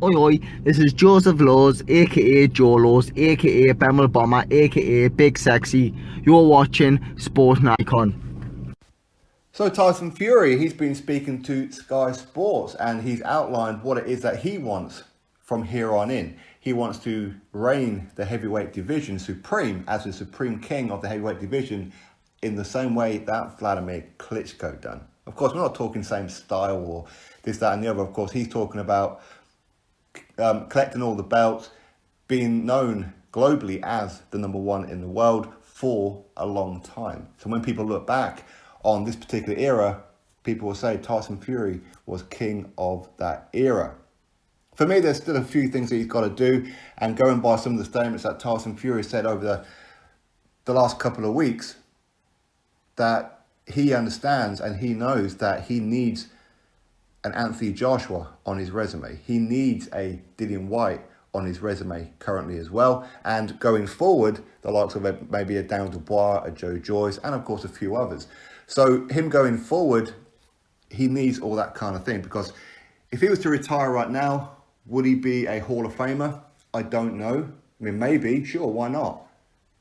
Oi oi, this is Joseph Laws, aka Joe Laws, aka Bemel Bomber, aka Big Sexy. You're watching Sporting Icon. So Tyson Fury, he's been speaking to Sky Sports and he's outlined what it is that he wants from here on in. He wants to reign the heavyweight division supreme as the supreme king of the heavyweight division in the same way that Wladimir Klitschko done. Of course, we're not talking same style or this, that and the other. Of course, he's talking about collecting all the belts, being known globally as the number one in the world for a long time. So when people look back on this particular era, people will say Tyson Fury was king of that era. For me, there's still a few things that he's got to do, and going by some of the statements that Tyson Fury said over the last couple of weeks, that he understands and he knows that he needs an Anthony Joshua on his resume. He needs a Dillian Whyte on his resume currently as well. And going forward, the likes of maybe a Daniel Dubois, a Joe Joyce, and of course a few others. So him going forward, he needs all that kind of thing. Because if he was to retire right now, would he be a Hall of Famer? I don't know. I mean, maybe, sure, why not?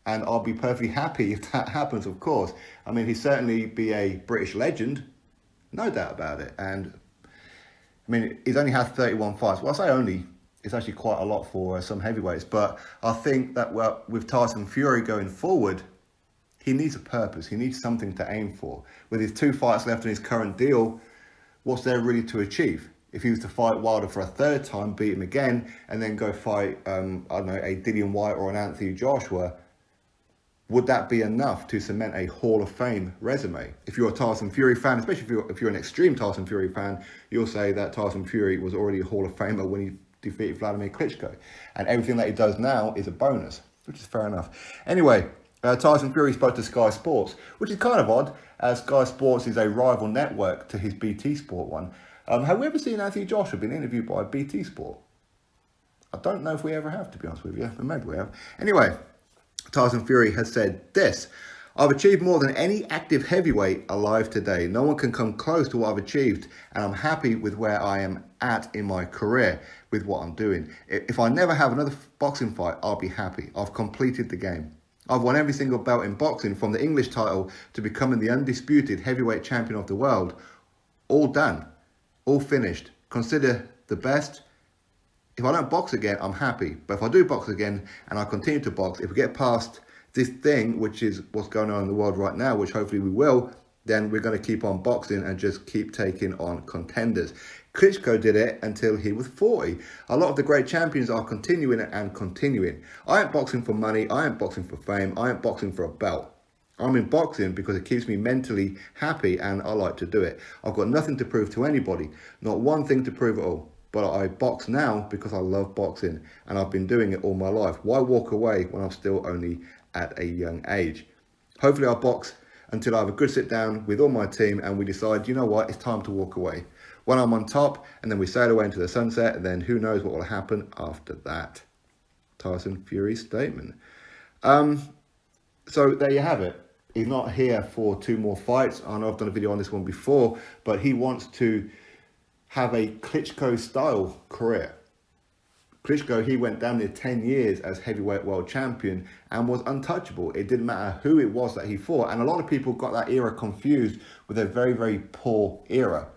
And I'll be perfectly happy if that happens, of course. I mean, he'd certainly be a British legend, no doubt about it. And I mean, he's only had 31 fights. Well, I say only, it's actually quite a lot for some heavyweights. But I think that with Tyson Fury going forward, he needs a purpose. He needs something to aim for. With his 2 fights left in his current deal, what's there really to achieve? If he was to fight Wilder for a third time, beat him again, and then go fight, I don't know, a Dillian Whyte or an Anthony Joshua, would that be enough to cement a Hall of Fame resume? If you're a Tyson Fury fan, especially if you're an extreme Tyson Fury fan, you'll say that Tyson Fury was already a Hall of Famer when he defeated Wladimir Klitschko. And everything that he does now is a bonus, which is fair enough. Anyway, Tyson Fury spoke to Sky Sports, which is kind of odd, as Sky Sports is a rival network to his BT Sport one. Have we ever seen Anthony Joshua being interviewed by BT Sport? I don't know if we ever have, to be honest with you, but maybe we have. Anyway, Tyson Fury has said this: I've achieved more than any active heavyweight alive today. No one can come close to what I've achieved, and I'm happy with where I am at in my career with what I'm doing. If I never have another boxing fight, I'll be happy. I've completed the game. I've won every single belt in boxing, from the English title to becoming the undisputed heavyweight champion of the world. All done. All finished. Consider the best. If I don't box again, I'm happy. But if I do box again and I continue to box, if we get past this thing, which is what's going on in the world right now, which hopefully we will, then we're going to keep on boxing and just keep taking on contenders. Klitschko did it until he was 40. A lot of the great champions are continuing and continuing. I ain't boxing for money. I ain't boxing for fame. I ain't boxing for a belt. I'm in boxing because it keeps me mentally happy and I like to do it. I've got nothing to prove to anybody. Not one thing to prove at all. But I box now because I love boxing and I've been doing it all my life. Why walk away when I'm still only at a young age? Hopefully I'll box until I have a good sit down with all my team and we decide, you know what, it's time to walk away. When I'm on top and then we sail away into the sunset, then who knows what will happen after that. Tyson Fury's statement. So there you have it. He's not here for 2 more fights. I know I've done a video on this one before, but he wants to have a Klitschko-style career. Klitschko, he went down near 10 years as heavyweight world champion and was untouchable. It didn't matter who it was that he fought. And a lot of people got that era confused with a very, very poor era.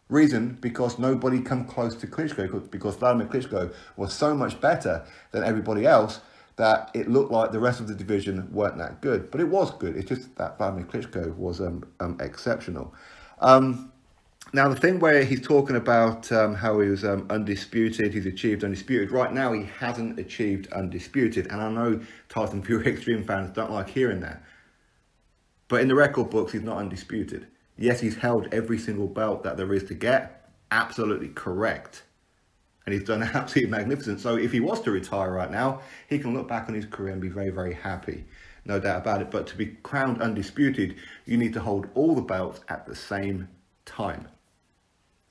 Reason, because nobody come close to Klitschko, because Wladimir Klitschko was so much better than everybody else that it looked like the rest of the division weren't that good. But it was good. It's just that Wladimir Klitschko was exceptional. Now, the thing where he's talking about how he was undisputed, he's achieved undisputed. Right now, he hasn't achieved undisputed. And I know Tyson Fury extreme fans don't like hearing that. But in the record books, he's not undisputed. Yes, he's held every single belt that there is to get. Absolutely correct. And he's done absolutely magnificent. So if he was to retire right now, he can look back on his career and be very, very happy. No doubt about it. But to be crowned undisputed, you need to hold all the belts at the same time.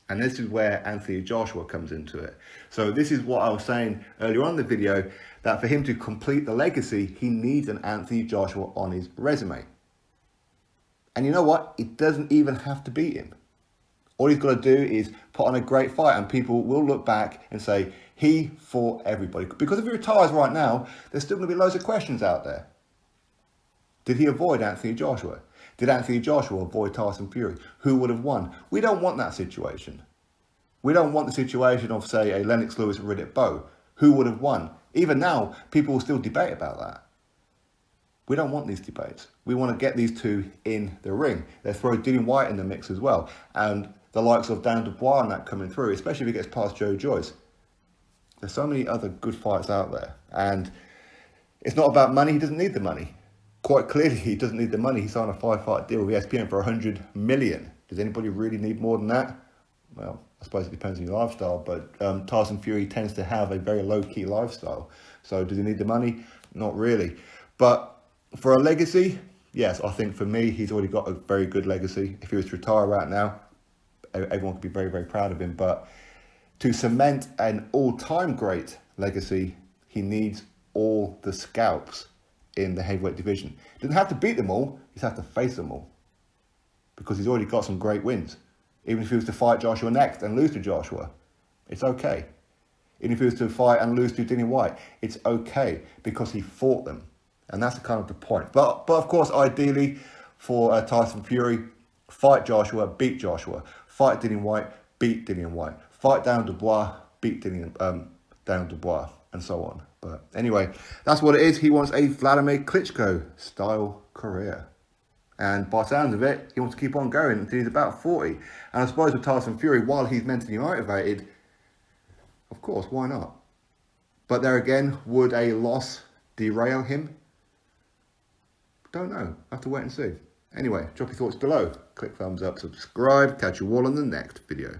And this is where Anthony Joshua comes into it. So this is what I was saying earlier on in the video, that for him to complete the legacy, he needs an Anthony Joshua on his resume. And you know what? It doesn't even have to beat him. All he's got to do is put on a great fight and people will look back and say, He fought everybody. Because if he retires right now, there's still going to be loads of questions out there. Did he avoid Anthony Joshua? Did Anthony Joshua avoid Tyson Fury? Who would have won? We don't want that situation. We don't want the situation of, say, a Lennox Lewis and Riddick Bowe. Who would have won? Even now, people will still debate about that. We don't want these debates. We want to get these two in the ring. They throw Dillian Whyte in the mix as well. And the likes of Dan Dubois and that coming through, especially if he gets past Joe Joyce. There's so many other good fights out there. And it's not about money. He doesn't need the money. Quite clearly, he doesn't need the money. He signed a 5-fight deal with ESPN for $100 million. Does anybody really need more than that? Well, I suppose it depends on your lifestyle, but Tyson Fury tends to have a very low-key lifestyle. So does he need the money? Not really. But for a legacy, yes, I think for me, he's already got a very good legacy. If he was to retire right now, everyone could be very, very proud of him. But to cement an all-time great legacy, he needs all the scalps in the heavyweight division. He doesn't have to beat them all, he just has to face them all. Because he's already got some great wins. Even if he was to fight Joshua next and lose to Joshua, it's okay. Even if he was to fight and lose to Dillian Whyte, it's okay because he fought them. And that's kind of the point. But of course, ideally for Tyson Fury, fight Joshua, beat Joshua. Fight Dillian Whyte, beat Dillian Whyte. Fight Dan Dubois, beat Dan Dubois, and so on. But anyway, that's what it is. He wants a Wladimir Klitschko style career. And by the sounds of it, he wants to keep on going until he's about 40. And I suppose with Tyson Fury, while he's mentally motivated, of course, why not? But there again, would a loss derail him? Don't know. Have to wait and see. Anyway, drop your thoughts below. Click thumbs up, subscribe. Catch you all in the next video.